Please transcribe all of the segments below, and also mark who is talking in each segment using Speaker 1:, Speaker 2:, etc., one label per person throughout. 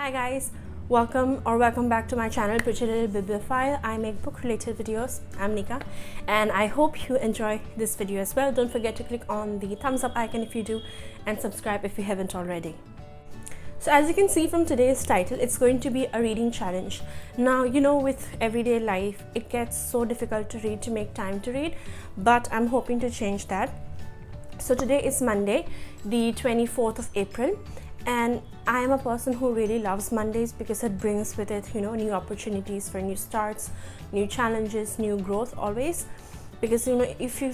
Speaker 1: Hi guys, welcome back to my channel Pretty Little Bibliophile. I make book related videos. I'm Nika and I hope you enjoy this video as well. Don't forget to click on the thumbs up icon if you do and subscribe if you haven't already. So as you can see from today's title, it's going to be a reading challenge. Now, you know, with everyday life, it gets so difficult to read, to make time to read, but I'm hoping to change that. So today is Monday, the 24th of April, and I am a person who really loves Mondays because it brings with it, you know, new opportunities for new starts, new challenges, new growth always. Because you know, if you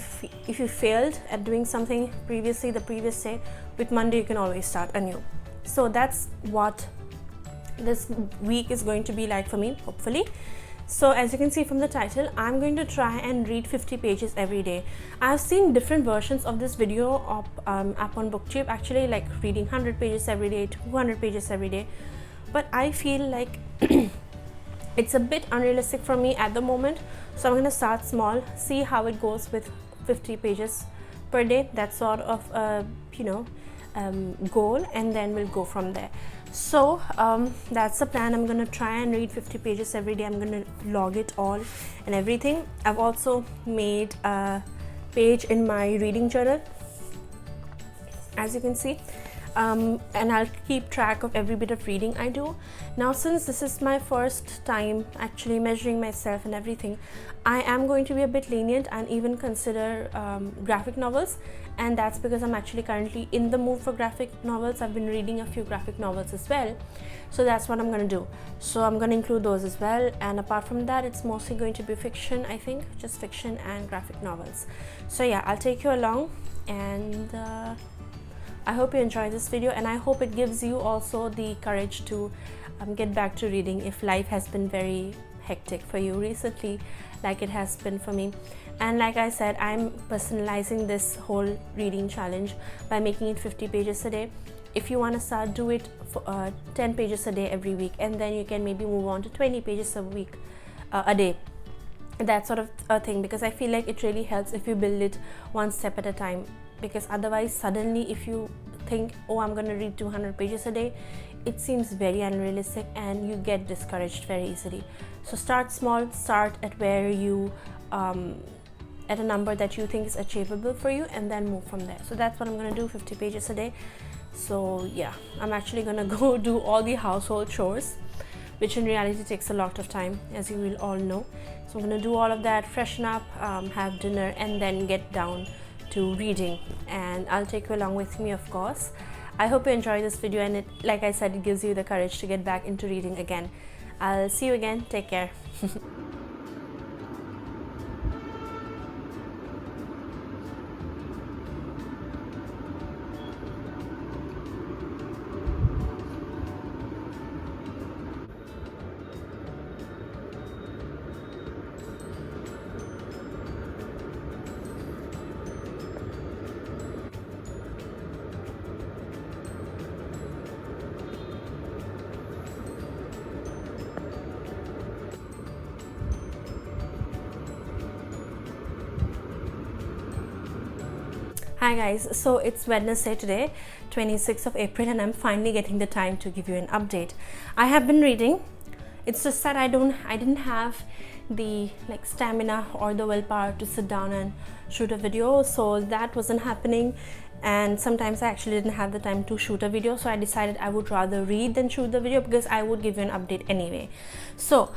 Speaker 1: failed at doing something previously the previous day, with Monday you can always start anew. So that's what this week is going to be like for me, hopefully. So as you can see from the title, I'm going to try and read 50 pages every day. I've seen different versions of this video up on BookTube, actually, like reading 100 pages every day, 200 pages every day. But I feel like it's a bit unrealistic for me at the moment. So I'm going to start small, see how it goes with 50 pages per day. That's sort of a, goal, and then we'll go from there. So that's the plan. I'm gonna try and read 50 pages every day. I'm gonna log it all and everything. I've also made a page in my reading journal, as you can see, and I'll keep track of every bit of reading I do. Now, since this is my first time actually measuring myself and everything, I am going to be a bit lenient and even consider graphic novels, and that's because I'm actually currently in the mood for graphic novels. I've been reading a few graphic novels as well, so that's what I'm going to do. So I'm going to include those as well, and apart from that, it's mostly going to be fiction, I think, just fiction and graphic novels. So yeah, I'll take you along, and I hope you enjoy this video, and I hope it gives you also the courage to get back to reading if life has been very hectic for you recently, like it has been for me. And like I said, I'm personalizing this whole reading challenge by making it 50 pages a day. If you want to start, do it for 10 pages a day every week, and then you can maybe move on to 20 pages a week, a day. That sort of a thing, because I feel like it really helps if you build it one step at a time. Because otherwise, suddenly, if you think, oh, I'm going to read 200 pages a day, it seems very unrealistic and you get discouraged very easily. So start small, start at where you at a number that you think is achievable for you, and then move from there. So that's what I'm going to do, 50 pages a day. So yeah, I'm actually going to go do all the household chores, which in reality takes a lot of time, as you will all know. So I'm going to do all of that, freshen up, have dinner, and then get down to reading, and I'll take you along with me, of course. I hope you enjoy this video, and it, like I said, it gives you the courage to get back into reading again. I'll see you again. Take care. Hi guys, so it's Wednesday today, 26th of April, and I'm finally getting the time to give you an update. I have been reading. It's just that I didn't have the stamina or the willpower to sit down and shoot a video, so that wasn't happening. And sometimes I actually didn't have the time to shoot a video, so I decided I would rather read than shoot the video, because I would give you an update anyway. So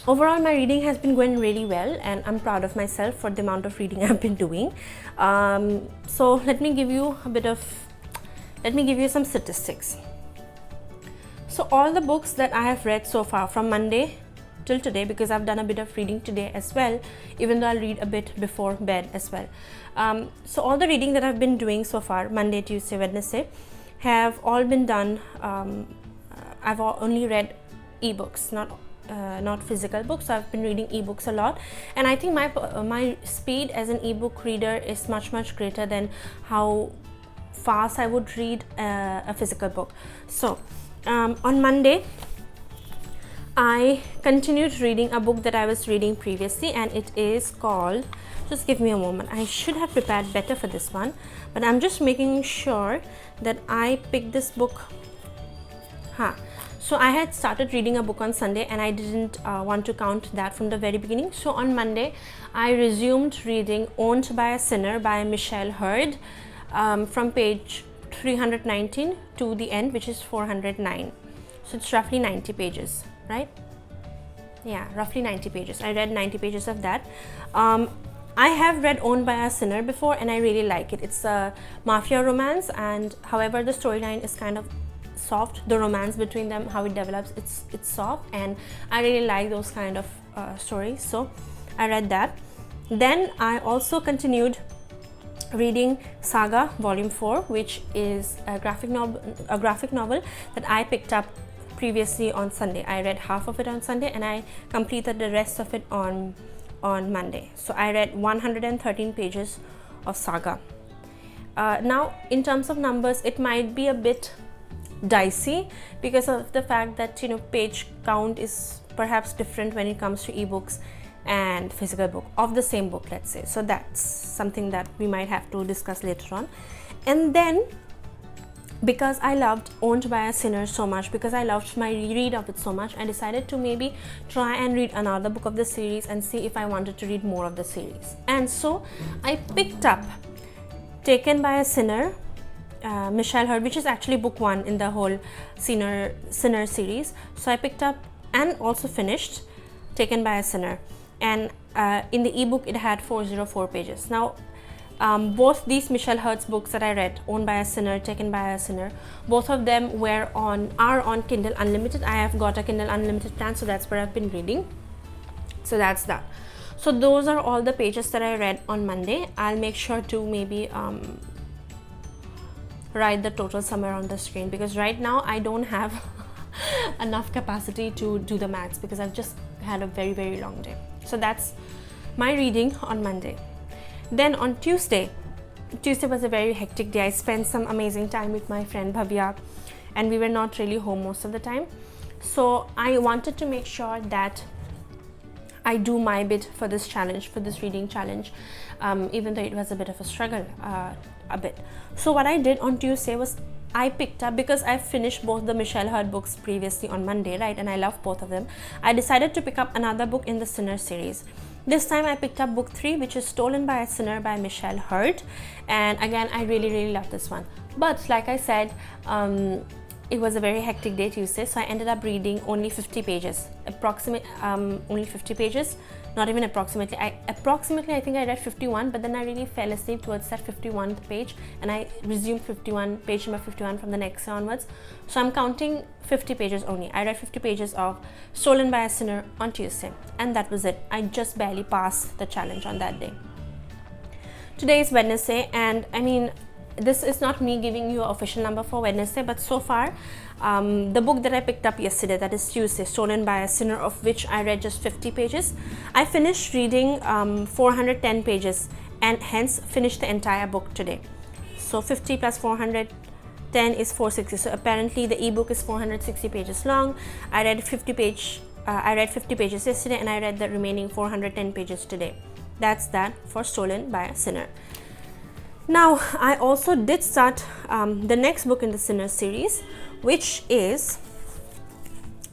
Speaker 1: overall, my reading has been going really well, and I'm proud of myself for the amount of reading I've been doing. So let me give you some statistics. So all the books that I have read so far from Monday till today, because I've done a bit of reading today as well, even though I'll read a bit before bed as well. So all the reading that I've been doing so far, Monday, Tuesday, Wednesday, have all been done. I've only read ebooks, not physical books. So I've been reading ebooks a lot, and I think my speed as an ebook reader is much greater than how fast I would read a physical book. So on Monday, I continued reading a book that I was reading previously, and it is called, just give me a moment, I should have prepared better for this one, but I'm just making sure that I pick this book So I had started reading a book on Sunday and I didn't want to count that from the very beginning. So on Monday I resumed reading Owned by a Sinner by Michelle Hurd, from page 319 to the end, which is 409. So it's roughly 90 pages, right? Yeah, roughly 90 pages. I read 90 pages of that. I have read Owned by a Sinner before and I really like it. It's a mafia romance, and however the storyline is kind of soft, the romance between them, how it develops, it's soft, and I really like those kind of stories. So I read that. Then I also continued reading Saga Volume 4, which is a graphic novel that I picked up previously on Sunday. I read half of it on Sunday and I completed the rest of it on Monday. So I read 113 pages of Saga. Now in terms of numbers, it might be a bit dicey because of the fact that, you know, page count is perhaps different when it comes to ebooks and physical book of the same book, let's say. So that's something that we might have to discuss later on. And then because I loved Owned by a Sinner so much, because I loved my reread of it so much, I decided to maybe try and read another book of the series and see if I wanted to read more of the series. And so I picked up Taken by a Sinner, Michelle Hurd, which is actually book 1 in the whole Sinner series. So I picked up and also finished Taken by a Sinner, and in the ebook it had 404 pages. Now both these Michelle Hurd's books that I read, Owned by a Sinner, Taken by a Sinner, both of them are on Kindle Unlimited. I have got a Kindle Unlimited plan, so that's where I've been reading. So that's that. So those are all the pages that I read on Monday. I'll make sure to maybe write the total somewhere on the screen, because right now I don't have enough capacity to do the maths because I've just had a very, very long day. So that's my reading on Monday. Then on Tuesday was a very hectic day. I spent some amazing time with my friend Bhavya and we were not really home most of the time. So I wanted to make sure that I do my bit for this challenge, for this reading challenge, even though it was a bit of a struggle, a bit. So what I did on Tuesday was I picked up, because I finished both the Michelle Hurd books previously on Monday, right, and I love both of them. I decided to pick up another book in the Sinner series. This time I picked up book 3, which is Stolen by a Sinner by Michelle Hurd, and again I really love this one. But like I said, it was a very hectic day Tuesday, so I ended up reading only 50 pages, only 50 pages, not even approximately. I think I read 51, but then I really fell asleep towards that 51st page and I resumed page number 51 from the next day onwards. So I'm counting 50 pages only. I read 50 pages of Stolen by a Sinner on Tuesday, and that was it. I just barely passed the challenge on that day. Today is Wednesday, and I mean, this is not me giving you an official number for Wednesday, but so far the book that I picked up yesterday, that is Tuesday, Stolen by a Sinner, of which I read just 50 pages, I finished reading 410 pages and hence finished the entire book today. So 50 plus 410 is 460. So apparently the ebook is 460 pages long. I read 50 pages yesterday and I read the remaining 410 pages today. That's that for Stolen by a Sinner. Now I also did start the next book in the Sinner series, which is,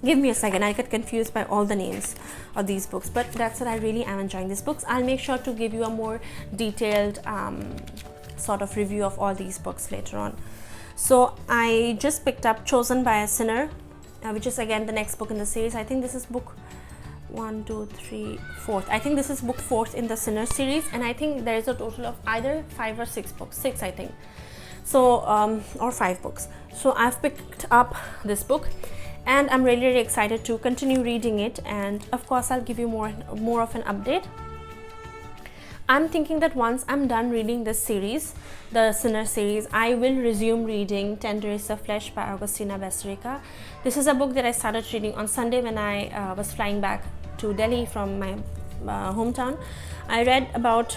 Speaker 1: give me a second, I get confused by all the names of these books, but that's what I really am enjoying these books. I'll make sure to give you a more detailed sort of review of all these books later on. So I just picked up Chosen by a Sinner, which is again the next book in the series. I think this is book 1, 2, 3, 4th. I think this is book 4th in the Sinner series, and I think there is a total of either 5 or 6 books, 6 I think. So or 5 books. So I've picked up this book and I'm really excited to continue reading it, and of course I'll give you more of an update. I'm thinking that once I'm done reading this series, the Sinner series, I will resume reading Tender is the Flesh by Augustina Basterica. This is a book that I started reading on Sunday when I was flying back to Delhi from my hometown. I read about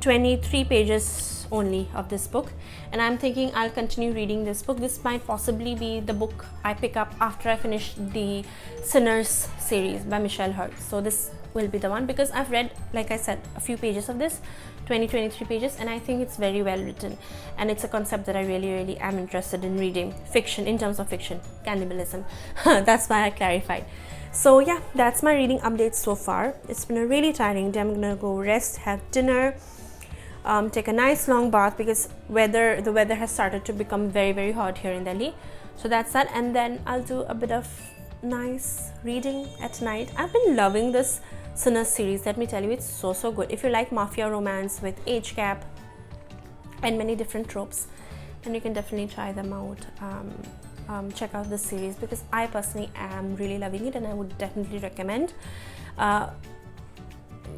Speaker 1: 23 pages only of this book, and I'm thinking I'll continue reading this book. This might possibly be the book I pick up after I finish the Sinners series by Michelle Hurd. So this will be the one, because I've read, like I said, a few pages of this 23 pages, and I think it's very well written, and it's a concept that I really am interested in reading. Fiction, in terms of fiction, cannibalism. That's why I clarified. So yeah, that's my reading update so far. It's been a really tiring day. I'm gonna go rest, have dinner, take a nice long bath, because the weather has started to become very hot here in Delhi. So that's that, and then I'll do a bit of nice reading at night. I've been loving this Sinners series. Let me tell you, it's so good. If you like mafia romance with age gap and many different tropes, then you can definitely try them out. Check out this series, because I personally am really loving it, and I would definitely recommend.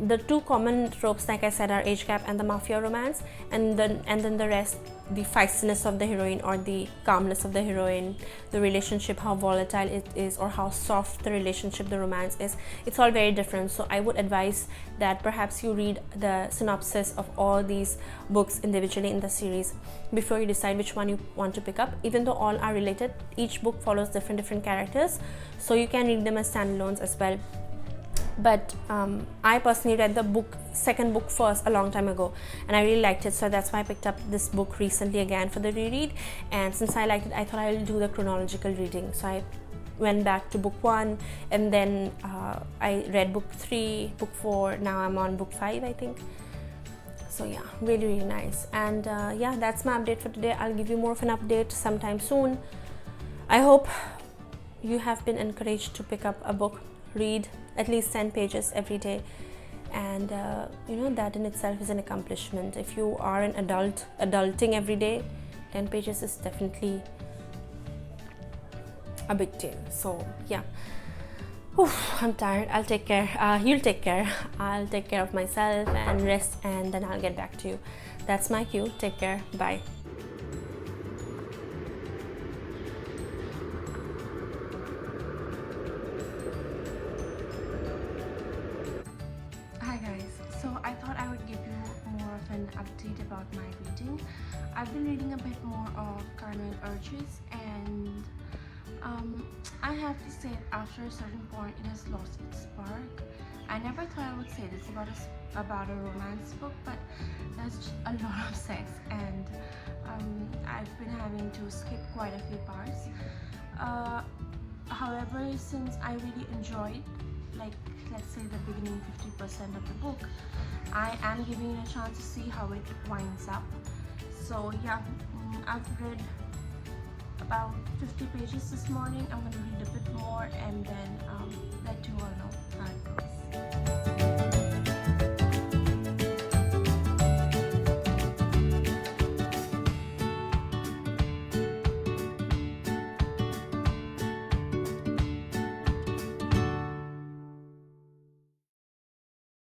Speaker 1: The two common tropes, like I said, are age gap and the mafia romance, and then the rest, the feistiness of the heroine or the calmness of the heroine, the relationship, how volatile it is, or how soft the relationship, the romance is. It's all very different. So I would advise that perhaps you read the synopsis of all these books individually in the series before you decide which one you want to pick up. Even though all are related, each book follows different characters, so you can read them as standalones as well. But I personally read the second book first a long time ago, and I really liked it, so that's why I picked up this book recently again for the reread. And since I liked it, I thought I will do the chronological reading. So I went back to book 1, and then I read book 3, book 4. Now I'm on book 5, I think. So yeah, really nice. And yeah, that's my update for today. I'll give you more of an update sometime soon. I hope you have been encouraged to pick up a book, read at least 10 pages every day, and you know, that in itself is an accomplishment. If you are an adulting every day, 10 pages is definitely a big deal. So yeah, I'm tired. I'll take care. You'll take care. I'll take care of myself and rest, and then I'll get back to you. That's my cue. Take care. Bye. So I thought I would give you more of an update about my reading. I've been reading a bit more of Carmen Urges, and I have to say, after a certain point, it has lost its spark. I never thought I would say this about a romance book, but there's just a lot of sex, and I've been having to skip quite a few parts. However, since I really enjoyed, like, let's say the beginning 50% of the book, I am giving it a chance to see how it winds up. So yeah, I've read about 50 pages this morning. I'm going to read a bit more, and then let you all know how it goes.